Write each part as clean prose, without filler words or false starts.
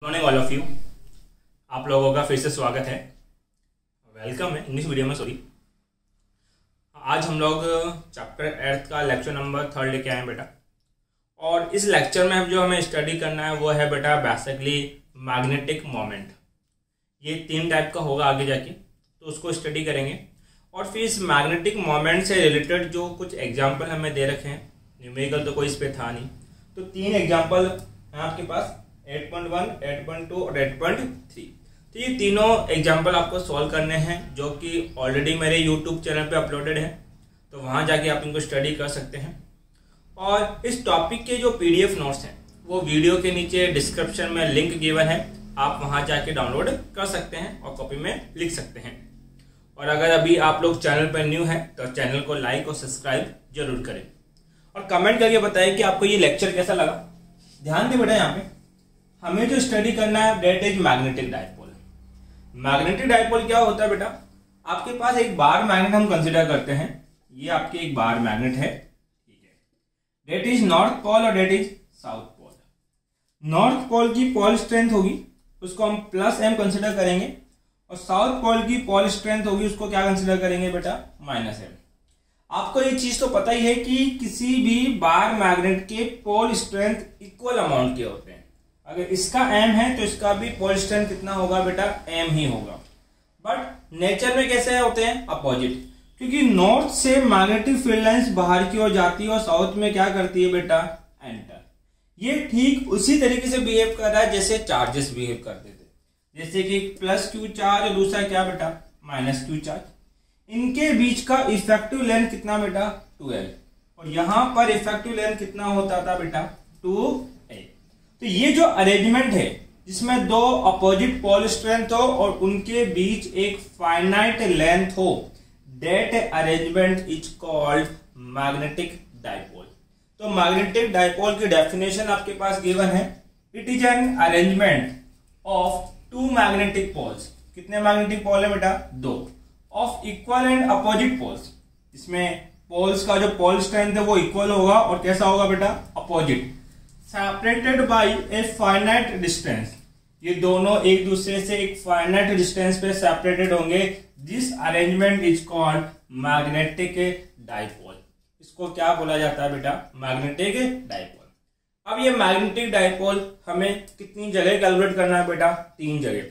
Morning all of you. आप लोगों का फिर से स्वागत है, वेलकम है इंग्लिश मीडियम में। सॉरी, आज हम लोग चैप्टर 8 का लेक्चर नंबर 3 लेके आए हैं बेटा। और इस लेक्चर में जो हमें स्टडी करना है वो है बेटा बेसिकली मैग्नेटिक मोमेंट। ये 3 टाइप का होगा आगे जाके, तो उसको स्टडी करेंगे। और फिर इस मैग्नेटिक मोमेंट से रिलेटेड जो कुछ एग्जाम्पल हमें दे रखे हैं, न्यूमेरिकल तो कोई इस पर था नहीं, तो 3 एग्जाम्पल हैं आपके पास, 8.1, 8.2 और 8.3। तो ये तीनों एग्जाम्पल आपको सॉल्व करने हैं, जो कि ऑलरेडी मेरे यूट्यूब चैनल पे अपलोडेड है, तो वहाँ जाके आप इनको स्टडी कर सकते हैं। और इस टॉपिक के जो पीडीएफ नोट्स हैं वो वीडियो के नीचे डिस्क्रिप्शन में लिंक गिवन है, आप वहाँ जाके डाउनलोड कर सकते हैं और कॉपी में लिख सकते हैं। और अगर अभी आप लोग चैनल पर न्यू हैं तो चैनल को लाइक और सब्सक्राइब जरूर करें और कमेंट करके बताएं कि आपको ये लेक्चर कैसा लगा। ध्यान दें बेटा, यहाँ पे हमें जो स्टडी करना है that is magnetic dipole. Magnetic dipole क्या होता है बेटा? आपके पास एक बार मैग्नेट हम कंसीडर करते हैं, ये आपके एक बार मैग्नेट है, ठीक है। दैट इज नॉर्थ पोल और that is south pole. North pole की पोल स्ट्रेंथ होगी, उसको हम +m कंसीडर करेंगे, और साउथ पोल की पोल स्ट्रेंथ होगी, उसको क्या कंसीडर करेंगे बेटा? -m। आपको ये चीज तो पता ही है कि किसी भी बार मैग्नेट के पोल स्ट्रेंथ इक्वल अमाउंट के होते हैं। अगर इसका m है तो इसका भी पोल स्ट्रेंथ कितना होगा बेटा? m ही होगा। बट नेचर में कैसे होते हैं? अपोजिट, क्योंकि नॉर्थ से मैग्नेटिक फील्ड लाइंस बाहर की ओर जाती है और साउथ में क्या करती है बेटा? एंटर। ये ठीक उसी तरीके से बिहेव कर रहा है जैसे चार्जेस बिहेव करते थे, जैसे कि +q चार्ज और दूसरा क्या बेटा? -q charge. इनके बीच का इफेक्टिव लेंथ कितना बेटा? 2l, और यहां पर इफेक्टिव लेंथ कितना होता था बेटा? 2a। तो ये जो अरेंजमेंट है जिसमें 2 अपोजिट पोल स्ट्रेंथ हो और उनके बीच एक फाइनाइट लेंथ हो, that arrangement is called magnetic dipole. तो मैग्नेटिक डायपोल की डेफिनेशन आपके पास गिवन है, it is an arrangement of 2 magnetic poles. कितने मैग्नेटिक पोल है बेटा? 2 of equal and opposite poles. इसमें पोल्स का जो पोल स्ट्रेंथ है वो इक्वल होगा और कैसा होगा बेटा? Opposite, separated by a finite distance. ये दोनों एक दूसरे से एक फाइनाइट डिस्टेंस पे सेपरेटेड होंगे। This arrangement is called magnetic dipole. इसको क्या बोला जाता है बेटा? Magnetic dipole. अब ये मैग्नेटिक डायपोल हमें कितनी जगह कैलकुलेट करना है बेटा? 3 जगह।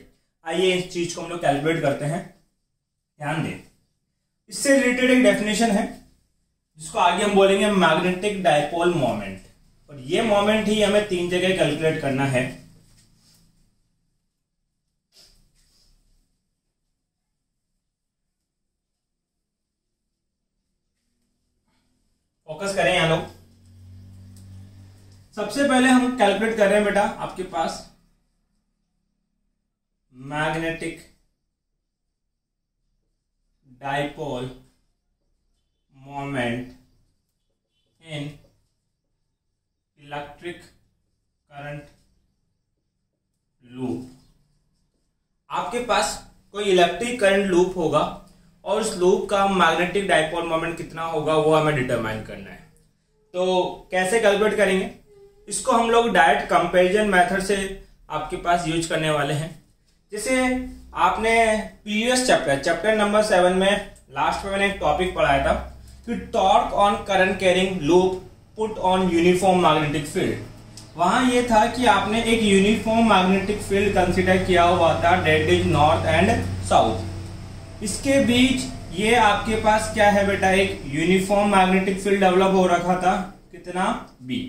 आइए इस चीज को हम लोग कैलकुलेट करते हैं। ध्यान दें, इससे रिलेटेड एक डेफिनेशन है जिसको आगे हम बोलेंगे मैग्नेटिक डायपोल मोमेंट, और ये मोमेंट ही हमें 3 जगह कैलकुलेट करना है। फोकस करें यहां लोग। सबसे पहले हम कैलकुलेट कर रहे हैं बेटा आपके पास magnetic dipole moment in electric current loop. आपके पास कोई इलेक्ट्रिक करंट लूप होगा और उस लूप का मैग्नेटिक डायपोल मोमेंट कितना होगा वो हमें डिटरमाइन करना है। तो कैसे कैलकुलेट करेंगे इसको? हम लोग डायरेक्ट कंपैरिजन मेथड से आपके पास यूज करने वाले हैं। जैसे आपने प्रीवियस चैप्टर नंबर 7 में लास्ट में मैंने एक टॉपिक पढ़ाया था कि torque on current carrying loop put on uniform magnetic field. वहां ये था कि आपने एक यूनिफॉर्म मैग्नेटिक फील्ड कंसीडर किया हुआ था, that is north and south. इसके बीच ये आपके पास क्या है बेटा? एक यूनिफॉर्म मैग्नेटिक फील्ड डेवलप हो रखा था, कितना? B।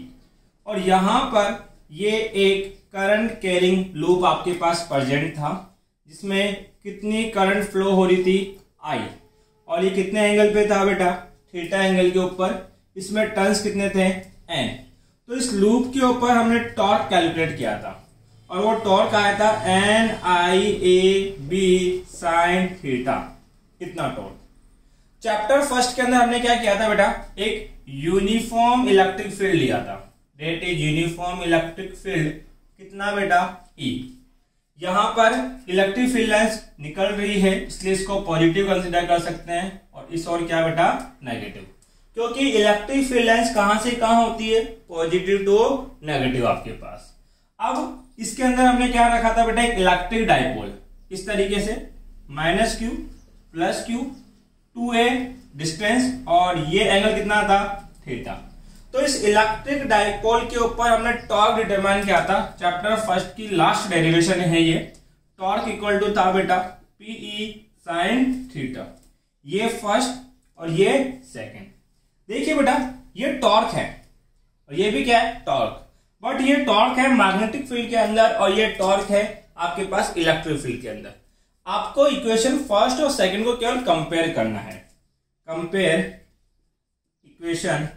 और यहां पर ये एक करंट कैरिंग लूप आपके पास प्रेजेंट था, जिसमें कितनी करंट फ्लो हो रही थी? I। और ये कितने एंगल पे था बेटा? थीटा एंगल के ऊपर। इसमें टर्न्स कितने थे? N। तो इस लूप के ऊपर हमने टॉर्क कैलकुलेट किया था और वो टॉर्क आया था NIAB sin थीटा। कितना टॉर्क? चैप्टर 1 के अंदर हमने क्या किया था बेटा? एक यूनिफॉर्म इलेक्ट्रिक फील्ड लिया था, that is uniform electric field. कितना बेटा? E। यहां पर इलेक्ट्रिक फील्ड लाइंस निकल रही है, इसलिए इसको पॉजिटिव कंसीडर कर सकते हैं, और इस और क्या बेटा? नेगेटिव, क्योंकि इलेक्ट्रिक फील्ड लाइंस कहां से कहां होती है? पॉजिटिव टू नेगेटिव आपके पास। अब इसके अंदर हमने क्या रखा था बेटा, एक इलेक्ट्रिक डाइपोल, इस तरीके से -q + q 2a डिस्टेंस, और ये एंगल कितना था, थीटा। तो इस इलेक्ट्रिक डाइपोल के ऊपर हमने टॉर्क डिटरमाइन किया था, चैप्टर फर्स्ट की लास्ट डेरिवेशन है ये। टॉर्क इक्वल टू था बेटा PE sin थीटा, ये फर्स्ट और ये सेकंड। देखिए बेटा ये टॉर्क है और ये भी क्या है, टॉर्क, बट ये टॉर्क है मैग्नेटिक फील्ड के अंदर और ये टॉर्क है आपके पास इलेक्ट्रिक फील्ड के अंदर। आपको इक्वेशन फर्स्ट और सेकंड को केवल कंपेयर करना है, compare equation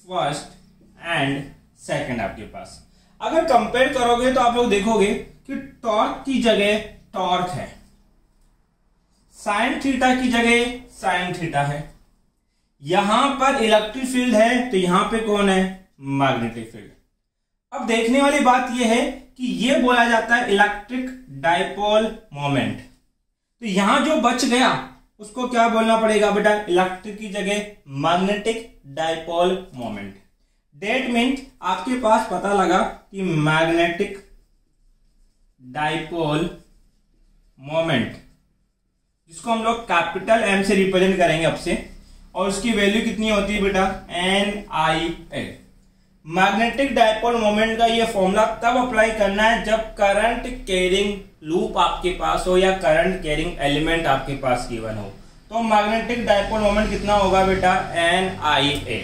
first and second. आपके पास अगर कंपेयर करोगे तो आप लोग देखोगे कि टॉर्क की जगह टॉर्क है, साइन थीटा की जगह साइन थीटा है, यहां पर इलेक्ट्रिक फील्ड है तो यहां पे कौन है, मैग्नेटिक फील्ड। अब देखने वाली बात यह है कि यह बोला जाता है इलेक्ट्रिक डाइपोल मोमेंट। तो यहां जो बच गया उसको क्या बोलना पड़ेगा बेटा, इलेक्ट्रिक की जगह magnetic dipole moment. That mean आपके पास पता लगा कि मैग्नेटिक डाइपोल मोमेंट, जिसको हम लोग कैपिटल M से रिप्रेजेंट करेंगे अब से, और उसकी वैल्यू कितनी होती है बेटा, NIL। मैग्नेटिक डाइपोल मोमेंट का ये फॉर्मूला तब अप्लाई करना है जब करंट कैरिंग लूप आपके पास हो या करंट कैरिंग एलिमेंट आपके पास गिवन हो। तो मैग्नेटिक डाइपोल मोमेंट कितना होगा बेटा, NIA।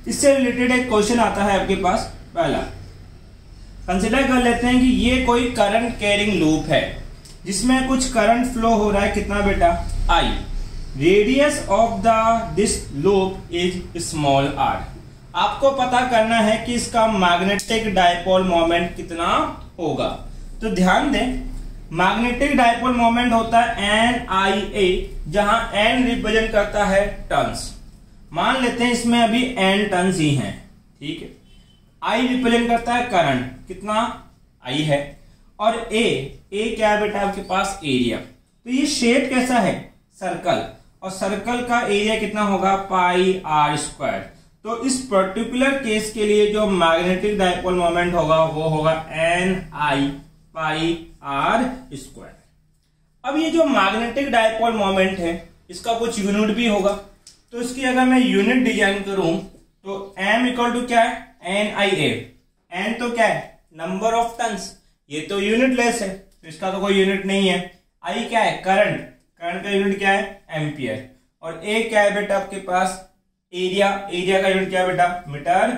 इससे रिलेटेड एक क्वेश्चन आता है आपके पास। पहला कंसिडर कर लेते हैं कि ये कोई करंट कैरिंग लूप है जिसमें कुछ करंट फ्लो हो रहा है, कितना बेटा, I। Radius of this loop is small r। आपको पता करना है कि इसका मैग्नेटिक डाइपोल मोमेंट कितना होगा। तो ध्यान दें, मैग्नेटिक डाइपोल मोमेंट होता है NIA, जहां N रिप्रेजेंट करता है टर्न्स। मान लेते हैं इसमें अभी N टर्न्स ही हैं, ठीक है। I रिप्रेजेंट करता है करंट, कितना I है, और A क्या है बेटा आपके पास, एरिया। तो ये शेप कैसा है, सर्कल, और सर्कल का एरिया कितना होगा, πr²। तो इस पर्टिकुलर केस के लिए जो मैग्नेटिक डाइपोल मोमेंट होगा वो होगा NI πr²। अब ये जो मैग्नेटिक डाइपोल मोमेंट है इसका कुछ यूनिट भी होगा। तो इसकी अगर मैं यूनिट डिजाइन करूं तो M इक्वल टू क्या है, NIA। N तो क्या है, नंबर ऑफ टर्न्स, ये तो यूनिट लेस है तो इसका तो कोई यूनिट नहीं है। I क्या है, करंट, करंट का यूनिट क्या है, एम्पियर, और A क्या है बेटा आपके पास, एरिया, एरिया का यूनिट क्या है बेटा, मीटर²।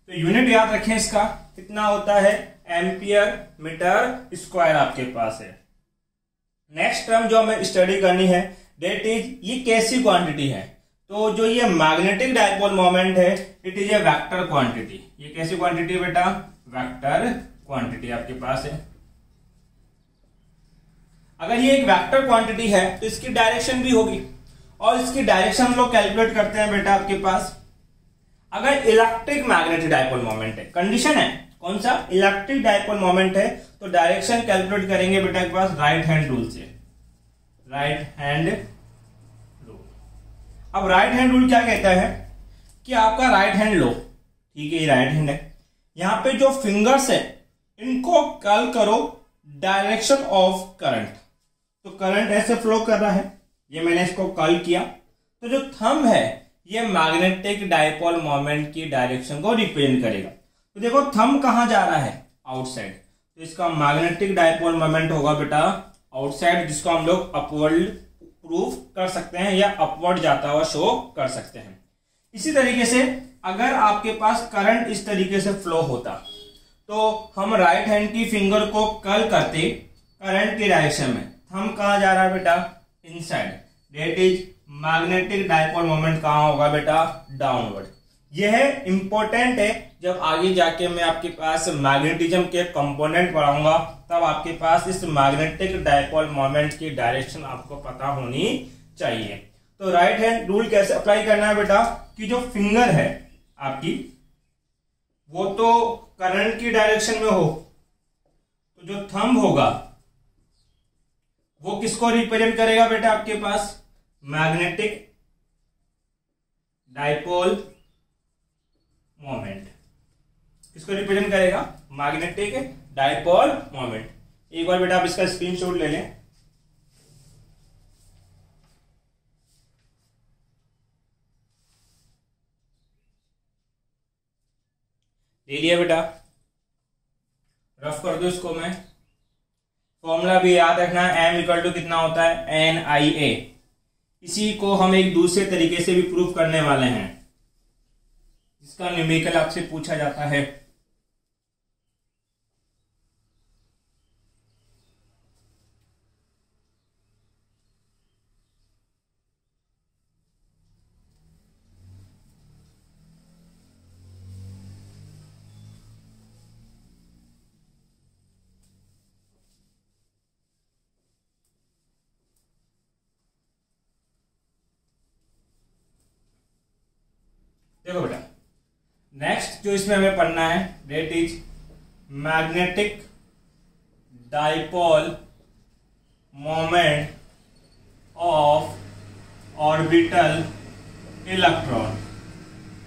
तो यूनिट याद रखें इसका कितना होता है, एम्पियर मीटर² आपके पास है। नेक्स्ट टर्म जो हमें स्टडी करनी है डेट इज, ये कैसी क्वांटिटी है, तो जो ये मैग्नेटिक डाइपोल मोमेंट है it is a vector quantity. ये कैसी क्वांटिटी है बेटा, वेक्टर क्वांटिटी आपके पास है। अगर ये एक वेक्टर क्वांटिटी है तो इसकी डायरेक्शन भी होगी, और इसकी डायरेक्शन हम लोग कैलकुलेट करते हैं बेटा आपके पास। अगर इलेक्ट्रिक मैग्नेटिक डाइपोल मोमेंट है, कंडीशन है कौन सा, इलेक्ट्रिक डाइपोल मोमेंट है, तो डायरेक्शन कैलकुलेट करेंगे बेटा के पास राइट हैंड रूल से, राइट हैंड रूल। अब राइट हैंड रूल क्या कहता है कि आपका राइट हैंड लो, ठीक है, ये राइट हैंड है, यहां पे जो फिंगर्स है इनको कर्ल करो डायरेक्शन ऑफ करंट। तो करंट ऐसे फ्लो कर रहा है, ये मैंने इसको कर्ल किया, तो जो थंब है ये मैग्नेटिक डाइपोल मोमेंट की डायरेक्शन को रिप्रेजेंट करेगा। तो देखो थंब कहां जा रहा है, आउटसाइड, तो इसका मैग्नेटिक डाइपोल मोमेंट होगा बेटा आउटसाइड, जिसको हम लोग अपवर्ड प्रूफ कर सकते हैं या अपवर्ड जाता हुआ शो कर सकते हैं। इसी तरीके से अगर आपके पास करंट इस तरीके से फ्लो होता तो हम राइट हैंड की फिंगर को कर्ल करते करंट की डायरेक्शन में, थंब कहां जा रहा है बेटा, inside, that is magnetic dipole moment कहां होगा बेटा, डाउनवर्ड। यह इंपॉर्टेंट है, जब आगे जाके मैं आपके पास मैग्नेटिज्म के कंपोनेंट पढ़ाऊंगा तब आपके पास इस मैग्नेटिक डाइपोल मोमेंट की डायरेक्शन आपको पता होनी चाहिए। तो राइट हैंड रूल कैसे अप्लाई करना है बेटा, कि जो फिंगर है आपकी वो तो करंट की डायरेक्शन में हो, तो जो थंब होगा वो किसको रिप्रेजेंट करेगा बेटा आपके पास, मैग्नेटिक डाइपोल मोमेंट। किसको रिप्रेजेंट करेगा, मैग्नेटिक डायपोल मोमेंट। एक बार बेटा आप इसका स्क्रीनशॉट ले लें। ले लिया बेटा, रफ कर दो इसको। मैं फॉर्मूला भी याद रखना, m इक्वल टू कितना होता है NIA। इसी को हम एक दूसरे तरीके से भी प्रूव करने वाले हैं, जिसका न्यूमेरिकल आपसे पूछा जाता है। देखो बेटा, नेक्स्ट जो इसमें हमें पढ़ना है that is magnetic dipole moment of orbital electron.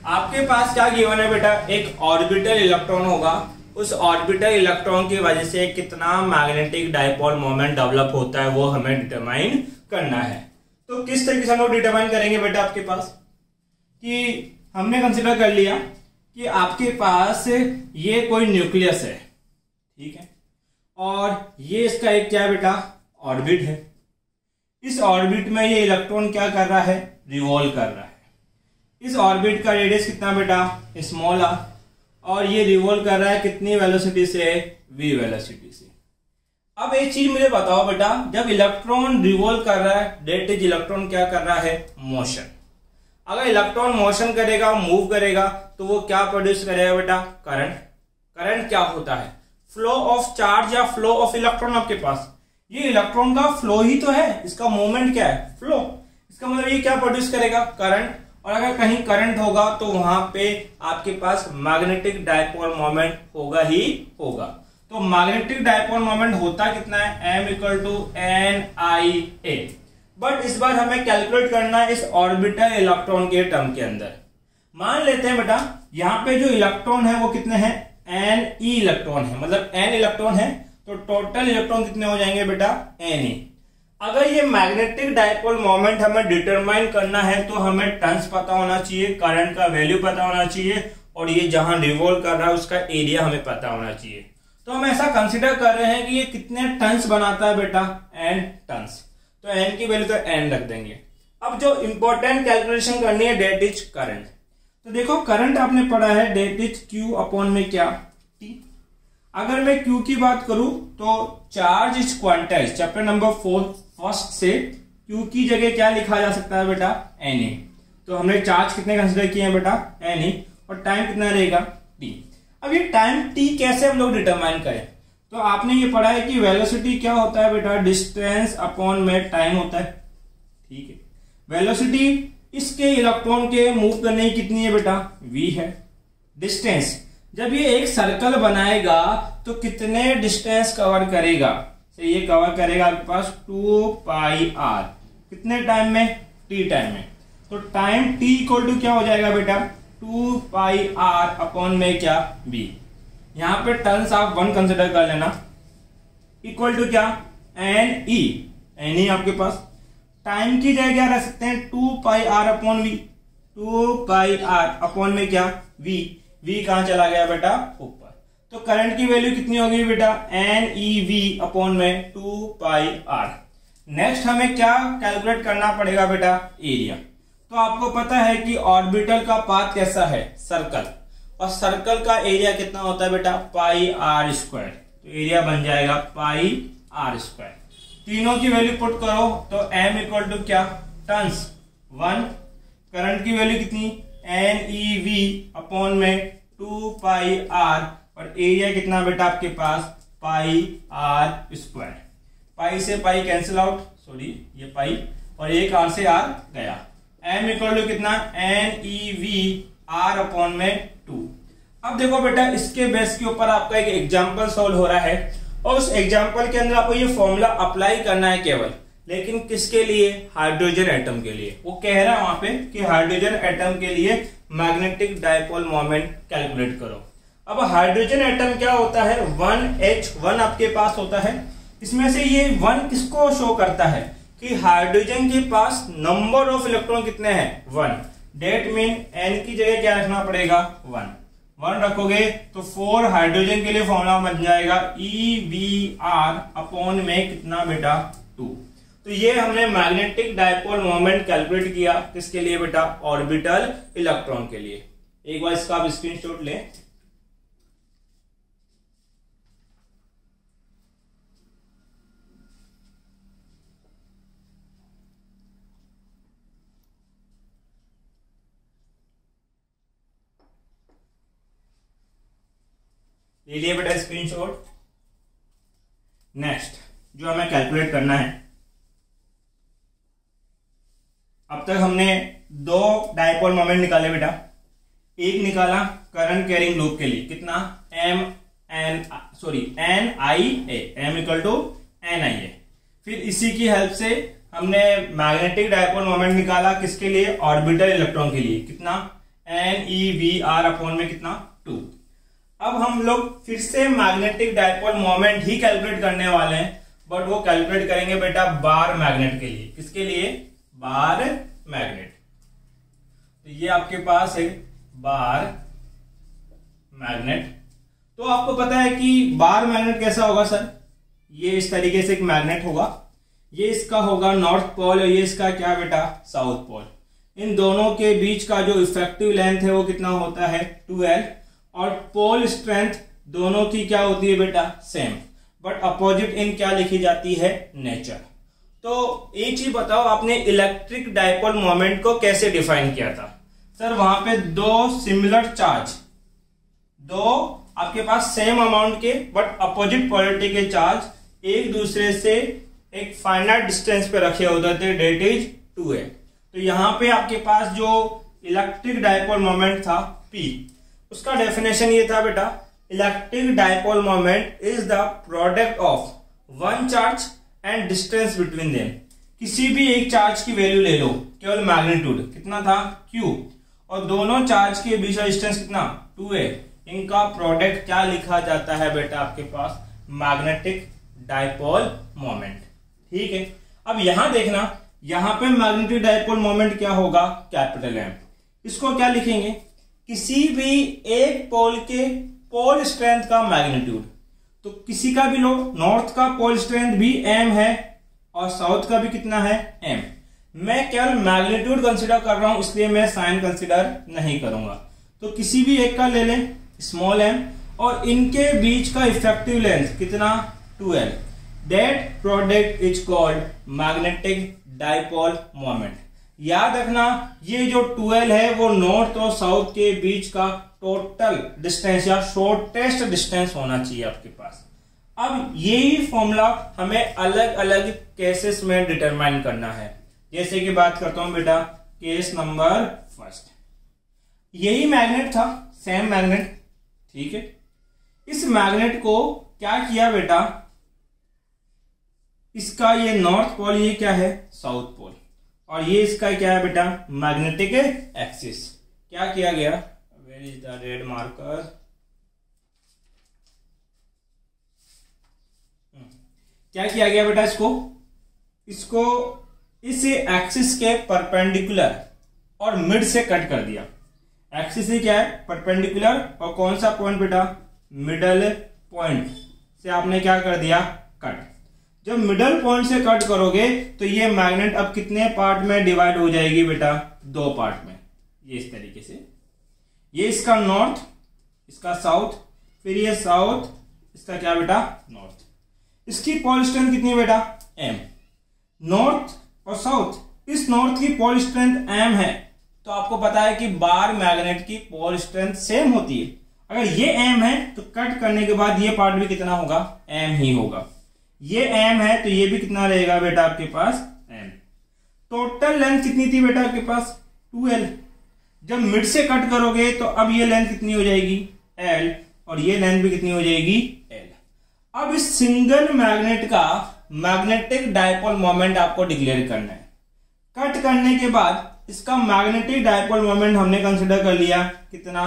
आपके पास क्या गिवन है बेटा, एक ऑर्बिटल इलेक्ट्रॉन होगा, उस ऑर्बिटल इलेक्ट्रॉन की वजह से कितना मैग्नेटिक डाइपोल मोमेंट डेवलप होता है वो हमें डिटरमाइन करना है। तो किस तरीके से हम लोग डिटरमाइन करेंगे बेटा, आपके पास कि हमने कंसिडर कर लिया कि आपके पास ये कोई न्यूक्लियस है, ठीक है, और ये इसका एक क्या है बेटा, ऑर्बिट है। इस ऑर्बिट में ये इलेक्ट्रॉन क्या कर रहा है, रिवॉल्व कर रहा है। इस ऑर्बिट का रेडियस कितना बेटा, स्मॉल आर, और ये रिवॉल्व कर रहा है कितनी वेलोसिटी से, v वेलोसिटी से। अब एक चीज मुझे बताओ बेटा, जब इलेक्ट्रॉन रिवॉल्व कर रहा है, डेट इज इलेक्ट्रॉन क्या कर रहा है, मोशन। अगर इलेक्ट्रॉन मोशन करेगा, मूव करेगा, तो वो क्या प्रोड्यूस करेगा बेटा, करंट। करंट क्या होता है, फ्लो ऑफ चार्ज या फ्लो ऑफ इलेक्ट्रॉन। आपके पास ये इलेक्ट्रॉन का फ्लो ही तो है, इसका मूवमेंट क्या है, फ्लो। इसका मतलब ये क्या प्रोड्यूस करेगा, करंट। और अगर कहीं करंट होगा तो वहां पे आपके पास मैग्नेटिक डाइपोल मोमेंट होगा ही होगा। तो मैग्नेटिक डाइपोल मोमेंट होता कितना है, m equal to NIA। But इस बार हमें कैलकुलेट करना है इस ऑर्बिटल इलेक्ट्रॉन के टर्म के अंदर। मान लेते हैं बेटा, यहाँ पे जो इलेक्ट्रॉन है वो कितने हैं, Ne इलेक्ट्रॉन है, मतलब n इलेक्ट्रॉन है, तो टोटल इलेक्ट्रॉन कितने हो जाएंगे बेटा, Ne। अगर ये मैग्नेटिक डाइपोल मोमेंट हमें डिटरमाइन करना है तो हमें टर्न्स पता होना चाहिए, करंट का वैल्यू पता होना चाहिए, और ये जहां रिवॉल्व कर रहा है उसका एरिया हमें पता होना चाहिए। तो हम ऐसा कंसिडर कर रहे हैं कि ये कितने टर्न्स बनाता है बेटा, n टर्न्स। तो n की वैल्यू तो n रख देंगे। अब जो इंपॉर्टेंट कैलकुलेशन करनी है, डेट इज करंट। तो देखो करंट आपने पढ़ा है, डेट इज q अपॉन में क्या, t। अगर मैं q की बात करूं तो charge is quantize, chapter number 4 first से q की जगह क्या लिखा जा सकता है बेटा, Na। तो हमने चार्ज कितने कंसिडर किए हैं बेटा, Na, और टाइम कितना रहेगा, t। अब ये टाइम t कैसे हम लोग डिटरमाइन करें, तो आपने ये पढ़ा है कि वेलोसिटी क्या होता है बेटा, डिस्टेंस अपॉन में टाइम होता है, ठीक है। वेलोसिटी इसके इलेक्ट्रॉन के मूव करने की कितनी है बेटा, v है। डिस्टेंस, जब ये एक सर्कल बनाएगा तो कितने डिस्टेंस कवर करेगा, तो ये कवर करेगा आपके पास 2πr, कितने टाइम में, t टाइम में। तो टाइम t इक्वल टू क्या हो जाएगा बेटा, 2πr अपॉन में क्या, v। यहां पे टर्न्स आप 1 कंसिडर कर लेना, इक्वल टू क्या, Ne आपके पास। टाइम की जगह क्या रख सकते हैं, 2πr upon v, 2πr upon में क्या, v। v कहां चला गया बेटा, ऊपर। तो करंट की वैल्यू कितनी होगी बेटा, NeV अपॉन में 2πr। नेक्स्ट हमें क्या कैलकुलेट करना पड़ेगा बेटा, एरिया। तो आपको पता है कि ऑर्बिटल का पाथ कैसा है, सर्कल, और सर्कल का एरिया कितना होता है बेटा, πr²। तो एरिया बन जाएगा πr²। तीनों की वैल्यू पुट करो तो m इक्वल टू क्या, टर्न्स 1। करंट की वैल्यू कितनी, NeV अपॉन में 2πr, और एरिया कितना बेटा आपके पास, πr²। पाई से पाई कैंसिल आउट, सॉरी ये पाई, और एक r से r गया। m इक्वल टू कितना, NeV r अपॉन में 2। अब देखो बेटा, इसके बेस के ऊपर आपका एक एग्जांपल सॉल्व हो रहा है, और उस एग्जांपल के अंदर आपको ये फॉर्मूला अप्लाई करना है केवल, लेकिन किसके लिए, हाइड्रोजन एटम के लिए। वो कह रहा है वहां पे कि हाइड्रोजन एटम के लिए मैग्नेटिक डाइपोल मोमेंट कैलकुलेट करो। अब हाइड्रोजन एटम क्या होता है, 1H1 आपके पास होता है। इसमें से ये 1 किसको शो करता है कि हाइड्रोजन के पास नंबर ऑफ इलेक्ट्रॉन कितने हैं, 1। डेट मीन n की जगह क्या रखना पड़ेगा, 1 रखोगे तो 4 हाइड्रोजन के लिए फॉर्मूला बन जाएगा EVR अपॉन में कितना बेटा, 2। तो ये हमने मैग्नेटिक डायपोल मोमेंट कैलकुलेट किया किसके लिए बेटा, ऑर्बिटल इलेक्ट्रॉन के लिए। एक बार इसका आप स्क्रीनशॉट लें। ले लिए बेटा स्क्रीनशॉट। नेक्स्ट जो हमें कैलकुलेट करना है, अब तक हमने 2 डायपोल मोमेंट निकाले बेटा। एक निकाला करंट कैरिंग लूप के लिए, कितना, NIA, M equal to NIA। फिर इसी की हेल्प से हमने मैग्नेटिक डायपोल मोमेंट निकाला किसके लिए, ऑर्बिटल इलेक्ट्रॉन के लिए, कितना, NEVR अपॉन में कितना, 2। अब हम लोग फिर से मैग्नेटिक डायपोल मोमेंट ही कैलकुलेट करने वाले हैं, बट वो कैलकुलेट करेंगे बेटा बार मैग्नेट के लिए। किसके लिए, बार मैग्नेट। तो ये आपके पास है बार मैग्नेट। तो आपको पता है कि बार मैग्नेट कैसा होगा सर, ये इस तरीके से एक मैग्नेट होगा, ये इसका होगा नॉर्थ पोल और ये इसका क्या बेटा, साउथ पोल। इन दोनों के बीच का जो इफेक्टिव लेंथ है वो कितना होता है, 2L, और पोल स्ट्रेंथ दोनों की क्या होती है बेटा, सेम, बट अपोजिट इन क्या लिखी जाती है, नेचर। तो एक चीज बताओ, आपने इलेक्ट्रिक डायपोल मोमेंट को कैसे डिफाइन किया था सर, वहां पे 2 सिमिलर चार्ज, 2 आपके पास सेम अमाउंट के बट अपोजिट पोलैरिटी के चार्ज एक दूसरे से एक फाइनाइट डिस्टेंस पे रखे होते थे, डेट इज 2A। तो यहां पे आपके पास जो इलेक्ट्रिक डायपोल मोमेंट था P, उसका डेफिनेशन ये था बेटा, electric dipole moment is the product of one charge and distance between them. किसी भी एक चार्ज की वैल्यू ले लो, केवल मैग्नीट्यूड कितना था, Q, और दोनों चार्ज के बीच का डिस्टेंस कितना, 2A। इनका प्रोडक्ट क्या लिखा जाता है बेटा आपके पास, मैग्नेटिक डायपोल मोमेंट। ठीक है, अब यहां देखना, यहां पे मैग्नेटिक डायपोल मोमेंट क्या होगा, कैपिटल M। इसको क्या लिखेंगे, किसी भी एक पोल के पोल स्ट्रेंथ का मैग्नीट्यूड। तो किसी का भी लो, नॉर्थ का पोल स्ट्रेंथ भी M है और साउथ का भी कितना है, M। मैं केवल मैग्नीट्यूड कंसीडर कर रहा हूं, इसलिए मैं साइन कंसीडर नहीं करूंगा। तो किसी भी एक का ले लें, स्मॉल m, और इनके बीच का इफेक्टिव लेंथ कितना, 2L। That product is called magnetic dipole moment. याद रखना, ये जो 2L है वो नॉर्थ और साउथ के बीच का टोटल डिस्टेंस या शॉर्टेस्ट डिस्टेंस होना चाहिए आपके पास। अब यही फॉर्मूला हमें अलग अलग केसेस में डिटरमाइन करना है। जैसे कि बात करता हूं बेटा, केस नंबर 1। यही मैग्नेट था, सेम मैग्नेट, ठीक है। इस मैग्नेट को क्या किया बेटा, इसका ये नॉर्थ पोल, ये क्या है, साउथ पोल, और ये इसका क्या है बेटा, मैग्नेटिक एक्सिस। क्या किया गया, where is the red marker, क्या किया गया बेटा, इसको इस एक्सिस के परपेंडिकुलर और मिड से कट कर दिया। एक्सिस से क्या है, परपेंडिकुलर, और कौन सा पॉइंट बेटा, मिडल पॉइंट से आपने क्या कर दिया, कट। जब मिडल पॉइंट से कट करोगे तो ये मैग्नेट अब कितने पार्ट में डिवाइड हो जाएगी बेटा, 2 पार्ट में। ये इस तरीके से, ये इसका नॉर्थ, इसका साउथ, फिर ये साउथ, इसका क्या बेटा, नॉर्थ। इसकी पोल स्ट्रेंथ कितनी बेटा, M। नॉर्थ और साउथ, इस नॉर्थ की पोल स्ट्रेंथ M है, तो आपको पता है कि बार मैग्नेट की पोल स्ट्रेंथ सेम होती है। अगर ये M है तो कट करने के बाद ये पार्ट भी कितना होगा, M ही होगा। ये M है तो ये भी कितना रहेगा बेटा आपके पास, M। टोटल लेंथ कितनी थी बेटा आपके पास, 2L। जब मिड से कट करोगे तो अब ये लेंथ कितनी हो जाएगी, L, और ये लेंथ भी कितनी हो जाएगी, L। अब इस सिंगल मैग्नेट का मैग्नेटिक डायपोल मोमेंट आपको डिक्लेयर करना है। कट करने के बाद इसका मैग्नेटिक डायपोल मोमेंट हमने कंसिडर कर लिया कितना,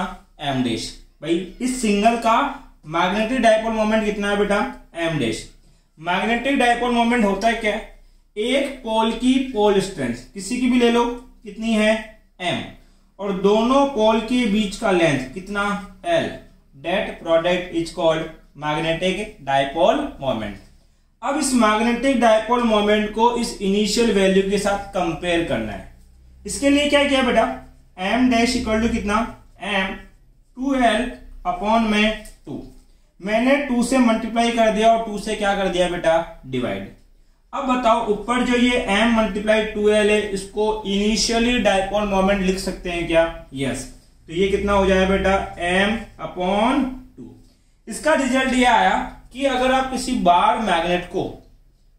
M डैश। भाई इस सिंगल का मैग्नेटिक डायपोल मोमेंट कितना है बेटा, m dash. Magnetic dipole moment होता है क्या, एक पोल की पोल स्ट्रेंथ किसी की भी ले लो कितनी है m, और दोनों पोल के बीच का लेंथ कितना l, that product is called magnetic dipole moment. अब इस मैग्नेटिक डायपोल मोमेंट को इस इनिशियल वैल्यू के साथ कंपेयर करना है। इसके लिए क्या किया बेटा, m डैश इक्वल टू कितना m 2l अपॉन में 2, मैंने 2 से मल्टीप्लाई कर दिया और 2 से क्या कर दिया बेटा, डिवाइड। अब बताओ ऊपर जो ये m मल्टीप्लाई 2l है, इसको इनिशियली डायपोल मोमेंट लिख सकते हैं क्या, यस। तो ये कितना हो जाएगा बेटा, m अपॉन 2। इसका रिजल्ट ये आया कि अगर आप किसी बार मैग्नेट को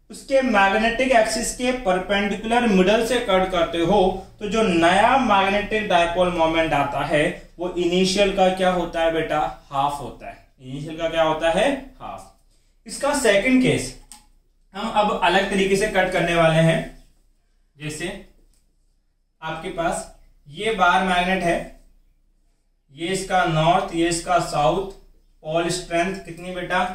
उसके मैग्नेटिक एक्सिस के परपेंडिकुलर मिडल से कट करते हो तो जो नया मैग्नेटिक डायपोल मोमेंट आता है वो इनिशियल का क्या होता है बेटा, हाफ होता है। इनिशियल का क्या होता है, हाफ। इसका सेकंड केस हम अब अलग तरीके से कट करने वाले हैं। जैसे आपके पास ये बार मैग्नेट है, ये इसका नॉर्थ, ये इसका साउथ, पोल स्ट्रेंथ कितनी बेटा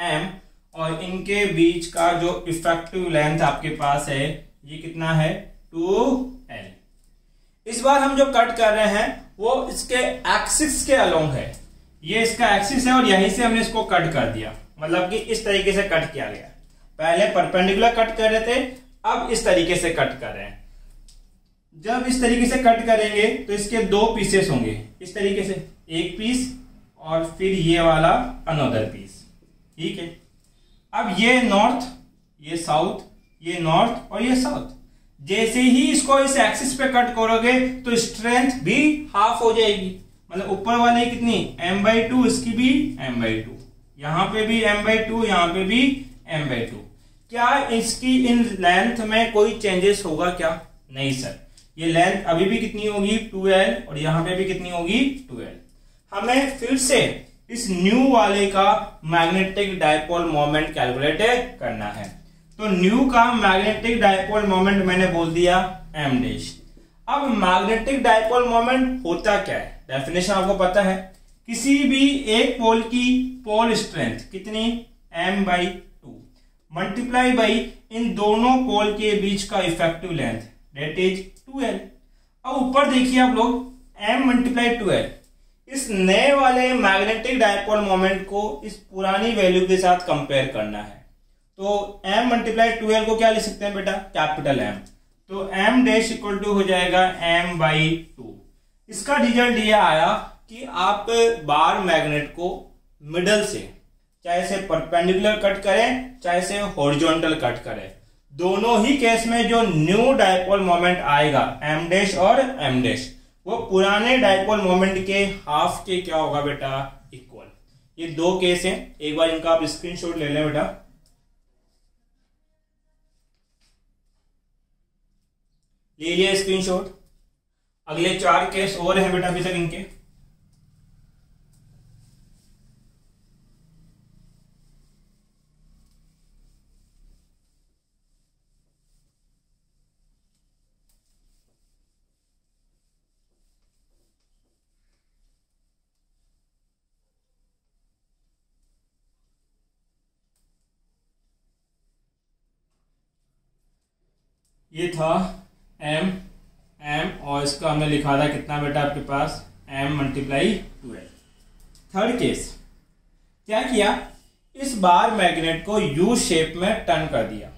m, और इनके बीच का जो इफेक्टिव लेंथ आपके पास है ये कितना है 2l। इस बार हम जो कट कर रहे हैं वो इसके एक्सिस के अलोंग है, ये इसका एक्सिस है और यहीं से हमने इसको कट कर दिया, मतलब कि इस तरीके से कट किया गया। पहले परपेंडिकुलर कट कर रहे थे, अब इस तरीके से कट कर रहे हैं। जब इस तरीके से कट करेंगे तो इसके 2 पीसेस होंगे, इस तरीके से एक पीस और फिर ये वाला अनदर पीस, ठीक है। अब ये नॉर्थ, ये साउथ, ये नॉर्थ और ये साउथ, जैसे ही इसको इस एक्सिस पे कट करोगे तो स्ट्रेंथ भी हाफ हो जाएगी, मतलब ऊपर वाले कितनी m/2, इसकी भी m/2, यहां पे भी m/2, यहां पे भी m/2। क्या इसकी इन लेंथ में कोई चेंजेस होगा क्या, नहीं सर, ये लेंथ अभी भी कितनी होगी 2l और यहां पे भी कितनी होगी 2l। हमें फिर से इस न्यू वाले का मैग्नेटिक डायपोल मोमेंट कैलकुलेट करना है। तो न्यू का मैग्नेटिक डायपोल मोमेंट मैंने बोल दिया m डैश। अब मैग्नेटिक डायपोल मोमेंट होता क्या है, डेफिनेशन आपको पता है, किसी भी एक पोल की पोल स्ट्रेंथ कितनी m/2 मल्टीप्लाई बाई इन दोनों पोल के बीच का effective length that is 2l। अब ऊपर देखिए आप लोग m मल्टीप्लाई 2l, इस नए वाले मैग्नेटिक डायपोल मोमेंट को इस पुरानी वैल्यू के साथ कंपेयर करना है। तो m मल्टीप्लाई 2l को क्या लिख सकते हैं बेटा, कैपिटल M। तो m डैश इक्वल टू हो जाएगा m/2। इसका रिजल्ट ये आया कि आप बार मैग्नेट को मिडल से चाहे से परपेंडिकुलर कट करें चाहे से हॉरिजॉन्टल कट करें, दोनों ही केस में जो न्यू डायपोल मोमेंट आएगा m डैश और m डैश वो पुराने डायपोल मोमेंट के हाफ के क्या होगा बेटा, इक्वल। ये 2 केस हैं, एक बार इनका आप स्क्रीनशॉट ले लें बेटा। ले लिया स्क्रीनशॉट। अगले 4 केस और हैं बेटा अभी तक इनके। ये था m और इसका हमने लिखा था कितना बेटा आपके पास m multiply 2l। Third case क्या किया, इस बार मैग्नेट को U शेप में टर्न कर दिया,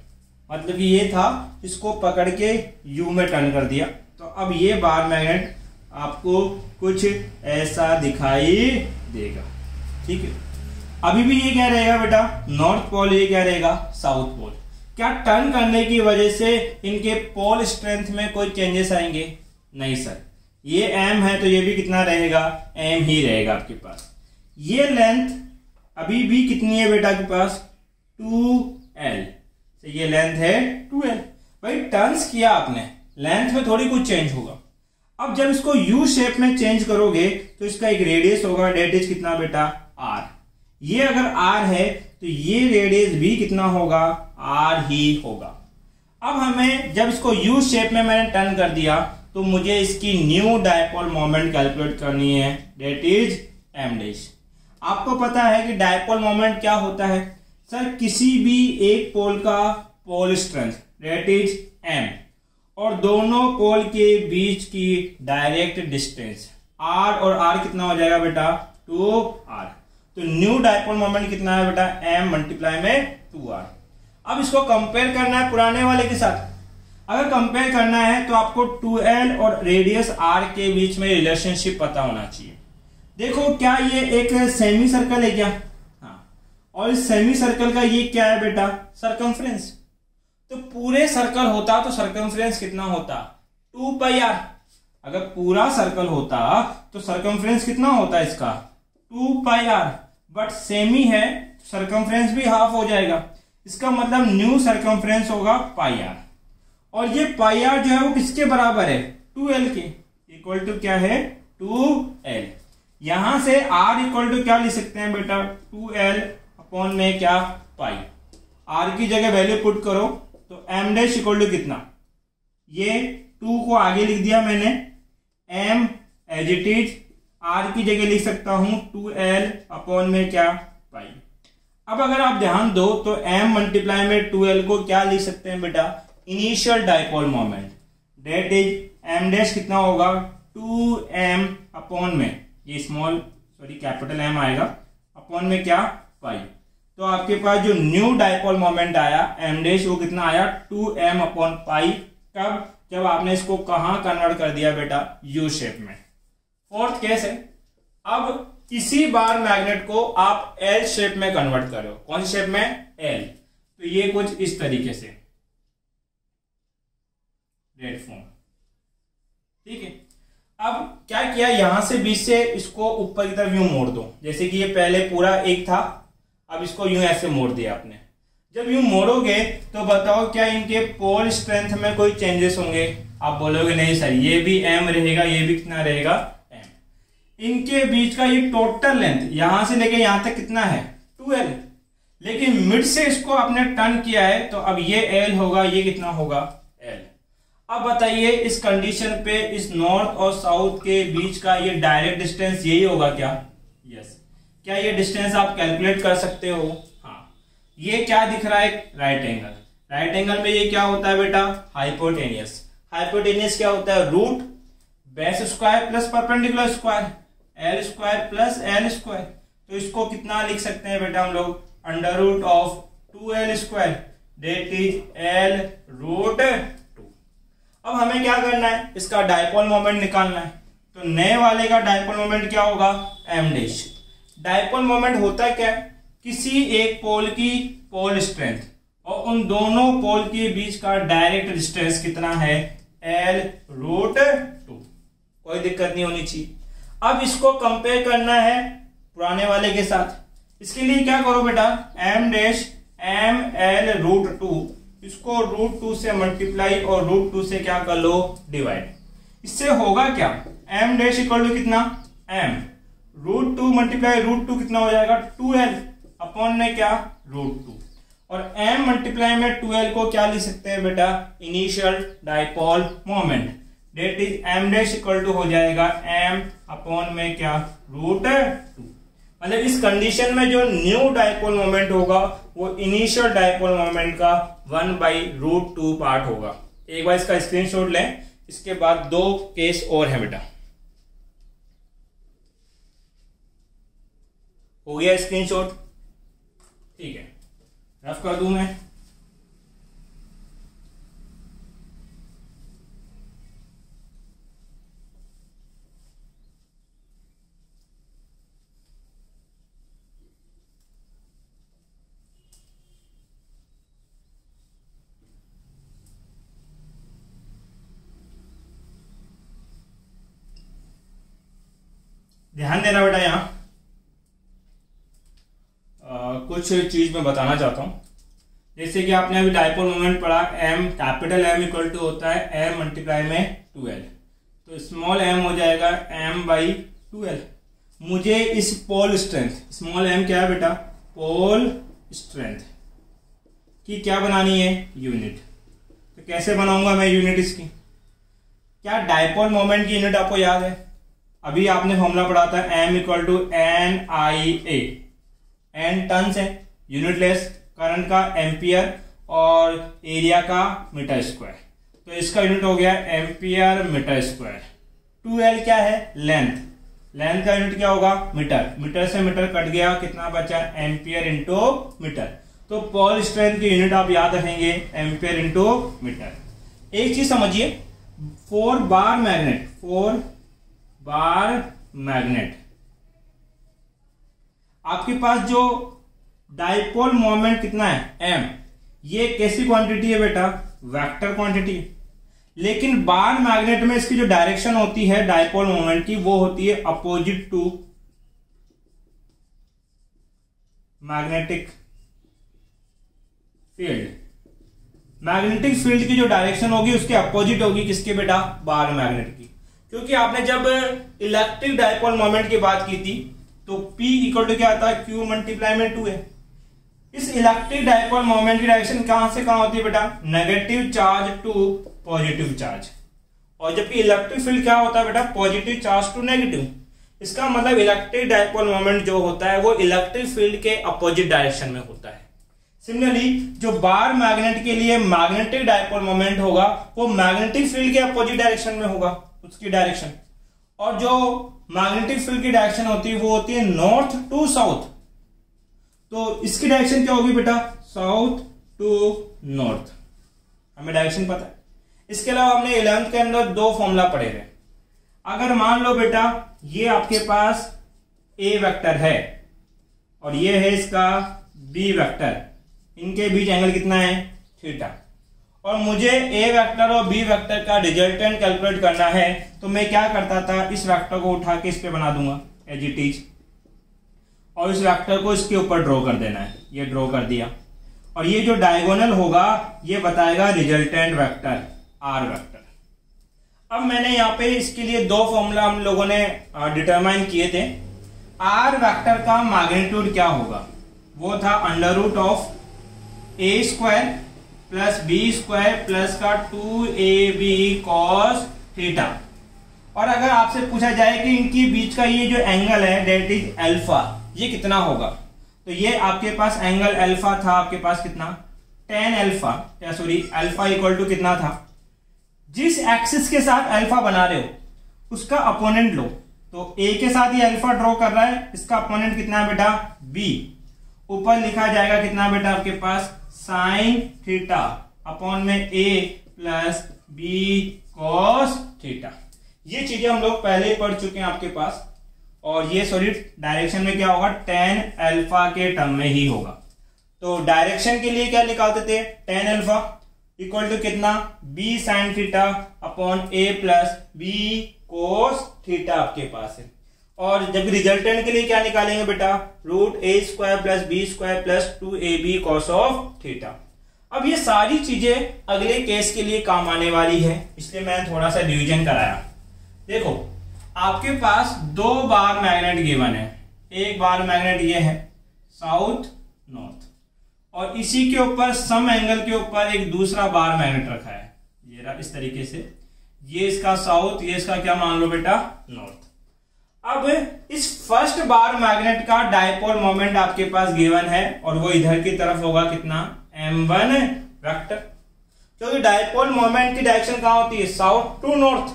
मतलब कि ये था, इसको पकड़ के U में टर्न कर दिया। तो अब ये बार मैग्नेट आपको कुछ ऐसा दिखाई देगा, ठीक है। अभी भी ये क्या रहेगा बेटा, नॉर्थ पोल, ये क्या रहेगा साउथ पोल। क्या टर्न करने की वजह से इनके पोल स्ट्रेंथ में कोई चेंजेस आएंगे, नहीं सर। ये m है तो ये भी कितना रहेगा, m ही रहेगा आपके पास। ये लेंथ अभी भी कितनी है बेटा आपके पास 2l, तो ये लेंथ है 2l। भाई टर्न्स किया आपने, लेंथ में थोड़ी कुछ चेंज होगा। अब जब इसको U शेप में चेंज करोगे तो इसका एक रेडियस होगा, डेट इज कितना बेटा r। ये अगर r है तो ये रेडियस भी कितना होगा, r ही होगा। अब हमें जब इसको U शेप में मैंने टर्न कर दिया तो मुझे इसकी न्यू डायपोल मोमेंट कैलकुलेट करनी है, डेट इज एम डैश। आपको पता है कि डायपोल मोमेंट क्या होता है सर, किसी भी एक पोल का pole strength that is M और दोनों पोल के बीच की डायरेक्ट डिस्टेंस आर, और आर कितना हो जाएगा बेटा 2r। तो न्यू डायपोल मोमेंट कितना है बेटा m मल्टीप्लाई में 2r। अब इसको कंपेयर करना है पुराने वाले के साथ। अगर कंपेयर करना है तो आपको 2l और रेडियस r के बीच में रिलेशनशिप पता होना चाहिए। देखो क्या ये एक सेमी सर्कल है क्या, हाँ, और इस सेमी सर्कल का ये क्या है बेटा सरकमफ्रेंस। तो पूरे सर्कल होता तो सरकमफ्रेंस कितना होता 2πr। अगर पूरा सर्कल होता तो सरकमफ्रेंस कितना होता इसका 2πr, बट सेमी है सरकमफ्रेंस भी हाफ हो जाएगा। इसका मतलब न्यू सरकमफ्रेंस होगा πr, और ये πr जो है वो किसके बराबर है 2l के, इक्वल टू क्या है 2l। यहां से r इक्वल टू क्या लिख सकते हैं बेटा 2l अपॉन में क्या पाई। r की जगह वैल्यू पुट करो तो m डैश इक्वल टू कितना, ये 2 को आगे लिख दिया मैंने, m as it is, r की जगह लिख सकता हूं 2l अपॉन में क्या पाई। अब अगर आप ध्यान दो तो m मल्टीप्लाई में 2l को क्या लिख सकते हैं बेटा initial dipole moment that is m dash कितना होगा 2m अपॉन में, ये स्मॉल सॉरी कैपिटल M आएगा अपॉन में क्या पाई। तो आपके पास जो न्यू डायपोल मोमेंट आया m डैश वो कितना आया 2m अपॉन पाई। कब, जब आपने इसको कहां कन्वर्ट कर दिया बेटा U शेप में। फोर्थ केस है, अब इसी बार मैग्नेट को आप L शेप में कन्वर्ट करो। कौन सी शेप में L, तो ये कुछ इस तरीके से रेड फॉर्म, ठीक है। अब क्या किया, यहां से बीच से इसको ऊपर की तरफ यूं मोड़ दो, जैसे कि ये पहले पूरा एक था, अब इसको यूं ऐसे मोड़ दिया आपने। जब यूं मोड़ोगे तो बताओ क्या इनके पोल स्ट्रेंथ में कोई चेंजेस होंगे। आप बोलोगे नहीं सर, ये भी m रहेगा, ये भी कितना रहेगा m। इनके बीच का ये टोटल लेंथ यहां से लेके यहां तक कितना है 2l, लेकिन मिड से इसको आपने टर्न किया है तो अब ये l होगा, ये कितना होगा l। अब बताइए इस कंडीशन पे इस नॉर्थ और साउथ के बीच का ये डायरेक्ट डिस्टेंस यही होगा क्या, यस। क्या ये डिस्टेंस आप कैलकुलेट कर सकते हो, हाँ। ये क्या दिख रहा है राइट एंगल, राइट एंगल में ये क्या होता है बेटा हाइपोटेनियस। हाइपोटेनियस क्या होता है root base square plus perpendicular square, L square plus L square. तो इसको कितना लिख सकते हैं बेटा हम लोग under root of 2l square that is l root 2। अब हमें क्या करना है, इसका डायपोल मोमेंट निकालना है। तो नए वाले का डायपोल मोमेंट क्या होगा m डैश। डायपोल मोमेंट होता है क्या, किसी एक पोल की पोल स्ट्रेंथ और उन दोनों पोल के बीच का डायरेक्ट डिस्टेंस कितना है l रूट 2। कोई दिक्कत नहीं होनी चाहिए। अब इसको कंपेयर करना है पुराने वाले के साथ। इसके लिए क्या करो बेटा m dash m l root 2, इसको रूट 2 से मल्टीप्लाई और रूट 2 से क्या कर लो डिवाइड। इससे होगा क्या m डैश इक्वल टू कितना m रूट 2 मल्टीप्लाई रूट 2 कितना हो जाएगा 2l अपॉन में क्या रूट 2, और m मल्टीप्लाई में 2l को क्या लिख सकते हैं बेटा initial dipole moment that is m dash equal to हो जाएगा m अपॉन में क्या रूट 2। मतलब इस कंडीशन में जो न्यू डायपोल मोमेंट होगा वो इनिशियल डायपोल मोमेंट का 1/√2 पार्ट होगा। एक बार इसका स्क्रीनशॉट लें, इसके बाद दो केस और है बेटा। हो गया स्क्रीनशॉट, ठीक है, रफ कर दूं मैं। ध्यान देना बेटा, यहां कुछ चीज मैं बताना चाहता हूं। जैसे कि आपने अभी डायपोल मोमेंट पढ़ा m capital M equal to होता है m मल्टीप्लाई में 2l, तो स्मॉल m हो जाएगा m/2l। मुझे इस पोल स्ट्रेंथ, स्मॉल m क्या है बेटा पोल स्ट्रेंथ की क्या बनानी है यूनिट। तो कैसे बनाऊंगा मैं यूनिट इसकी, क्या डायपोल मोमेंट की यूनिट आपको याद है अभी आपने फॉर्मूला पढ़ा था m equal to N I A, N turns है, यूनिट लेस, करंट का एम्पियर और एरिया का मीटर स्क्वायर, तो इसका यूनिट हो गया एम्पियर मीटर स्क्वायर। 2L क्या है? लेंथ, लेंथ का यूनिट क्या होगा? मीटर, मीटर से मीटर कट गया, कितना बचा? Ampere into metre. तो पोल स्ट्रेंथ की यूनिट आप याद रखेंगे एम्पियर इंटू मीटर। एक चीज समझिए, 4 बार मैग्नेट, 4 बार मैग्नेट, आपके पास जो डाइपोल मोमेंट कितना है? m, ये कैसी क्वांटिटी है बेटा? Vector quantity. लेकिन बार मैग्नेट में इसकी जो डायरेक्शन होती है डाइपोल मोमेंट की, वो होती है opposite to magnetic field. Magnetic field की जो डायरेक्शन होगी उसके अपोजिट होगी किसके बेटा? बार मैग्नेट की। क्योंकि आपने जब इलेक्ट्रिक डाइपोल मोमेंट की बात की थी तो P इक्वल टू क्या आता है? Q मल्टीप्लाई में 2 है। इस इलेक्ट्रिक डाइपोल मोमेंट की डायरेक्शन कहां से कहां होती है बेटा? Negative charge to positive charge. और जबकि इलेक्ट्रिक फील्ड क्या होता है बेटा? Positive charge to negative. इसका मतलब इलेक्ट्रिक डाइपोल मोमेंट जो होता है वो इलेक्ट्रिक फील्ड के अपोजिट डायरेक्शन में होता है। सिमिलरली जो बार मैग्नेट के लिए मैग्नेटिक डाइपोल मोमेंट होगा वो मैग्नेटिक फील्ड के अपोजिट डायरेक्शन में होगा उसकी डायरेक्शन। और जो मैग्नेटिक फील्ड की डायरेक्शन होती है वो होती है नॉर्थ टू साउथ। तो इसकी डायरेक्शन क्या होगी बेटा? साउथ टू नॉर्थ, हमें डायरेक्शन पता है। इसके अलावा हमने 11th के अंदर 2 फॉर्मूला पढ़े थे। अगर मान लो बेटा ये आपके पास ए वेक्टर है और ये है इसका बी वेक्टर, इनके बीच एंगल कितना है? थीटा। और मुझे ए वेक्टर और बी वेक्टर का रिजल्टेंट कैलकुलेट करना है तो मैं क्या करता था? इस वेक्टर को उठा के इस पे बना दूंगा एज इट इज, और इस वेक्टर को इसके ऊपर ड्रॉ कर देना है। ये ड्रॉ कर दिया और ये जो डायगोनल होगा ये बताएगा रिजल्टेंट वेक्टर आर वेक्टर। अब मैंने यहाँ पे इसके लिए 2 फॉर्मूला हम लोगों ने डिटरमाइन किए थे। आर वेक्टर का मैग्नीट्यूड क्या होगा? वो था under root of A square plus B square plus का 2ab cos थीटा। और अगर आपसे पूछा जाए कि इनके बीच का ये जो एंगल है डेट इज अल्फा, ये कितना होगा? तो ये आपके पास एंगल अल्फा था, आपके पास कितना? tan अल्फा, या सॉरी अल्फा इक्वल टू कितना था? जिस एक्सिस के साथ अल्फा बना रहे हो उसका अपोनेंट लो। तो ए के साथ ये अल्फा ड्रॉ कर रहा है, इसका अपोनेंट कितना है बेटा? बी। ऊपर लिखा जाएगा कितना बेटा आपके पास? साइन थीटा अपॉन में ए प्लस बी कॉस थीटा। ये चीजें हम लोग पहले ही पढ़ चुके हैं आपके पास। और ये सॉरी डायरेक्शन में क्या होगा? tan अल्फा के टर्म में ही होगा। तो डायरेक्शन के लिए क्या निकालते थे? tan अल्फा इक्वल टू कितना? b sine theta upon a plus b cos theta आपके पास है। और जब रिजल्टेंट के लिए क्या निकालेंगे बेटा? Root A square plus B square plus 2ab cos of theta. अब ये सारी चीजें अगले केस के लिए काम आने वाली है, इसलिए मैंने थोड़ा सा डिवीजन कराया। देखो आपके पास 2 बार मैग्नेट गिवन है। एक बार मैग्नेट ये है साउथ नॉर्थ, और इसी के ऊपर सम एंगल के ऊपर एक दूसरा बार मैग्नेट रखा है, ये रहा इस तरीके से। ये इसका साउथ, ये इसका क्या मान लो बेटा? नॉर्थ। अब इस फर्स्ट बार मैग्नेट का डाइपोल मोमेंट आपके पास गिवन है और वो इधर की तरफ होगा कितना? m1 vector. क्योंकि डाइपोल मोमेंट की डायरेक्शन कहां होती है? South to north.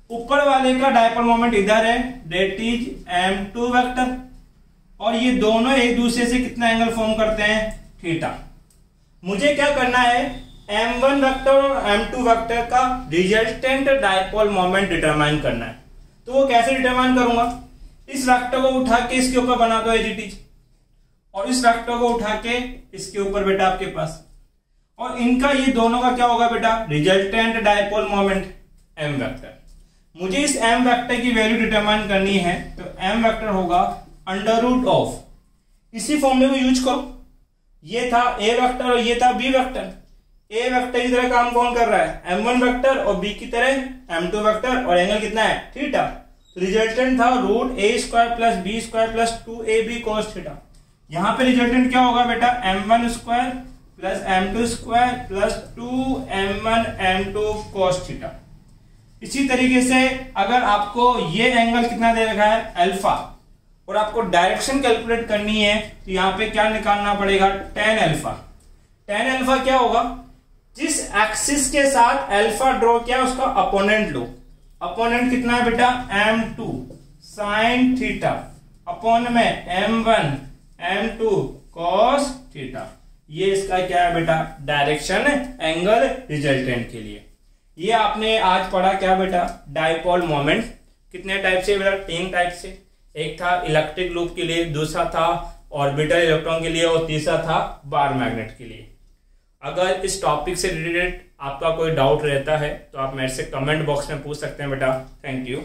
ऊपर वाले का डाइपोल मोमेंट इधर है, डेट इज m2 वेक्टर। और ये दोनों एक दूसरे से कितना एंगल फॉर्म करते हैं? थीटा। मुझे क्या करना है? m1 वेक्टर और m2 वेक्टर का रिजल्टेंट डाइपोल मोमेंट डिटरमाइन करना है। तो वो कैसे डिटरमाइन करूंगा? इस वेक्टर को उठा के इसके ऊपर बना दो एज इट इज, और इस वेक्टर को उठा के इसके ऊपर बेटा आपके पास, और इनका ये दोनों का क्या होगा बेटा? Resultant dipole moment m vector. मुझे इस m वेक्टर की वैल्यू डिटरमाइन करनी है, तो m वेक्टर होगा अंडर रूट ऑफ, इसी फॉर्मूले को यूज करो। ये था a वेक्टर और ये था b वेक्टर। ए वेक्टर की तरह काम कौन कर रहा है? m1 वेक्टर, और b की तरह m2 वेक्टर, और एंगल कितना है? थीटा। तो रिजल्टेंट था रूट ए square plus B square plus 2ab cos theta. यहां पे रिजल्टेंट क्या होगा बेटा? m1 square plus m2 square plus 2m1 m2 cos theta. इसी तरीके से अगर आपको ये एंगल कितना दे रखा है अल्फा और आपको डायरेक्शन कैलकुलेट करनी है तो यहां पे क्या निकालना पड़ेगा tan अल्फा। tan अल्फा क्या होगा, जिस एक्सिस के साथ अल्फा ड्रॉ किया उसका अपोनेंट लो। अपोनेंट कितना है बेटा m2 sin थीटा अपॉन में m1 m2 cos थीटा। ये इसका क्या है बेटा डायरेक्शन एंगल रिजल्टेंट के लिए। ये आपने आज पढ़ा क्या बेटा डाइपोल मोमेंट। कितने टाइप से बेटा 3 टाइप से। एक था इलेक्ट्रिक लूप के लिए, दूसरा था ऑर्बिटल इलेक्ट्रॉन के लिए और तीसरा था बार मैग्नेट के लिए। अगर इस टॉपिक से रिलेटेड आपका कोई डाउट रहता है तो आप मेरे से कमेंट बॉक्स में पूछ सकते हैं बेटा। Thank you.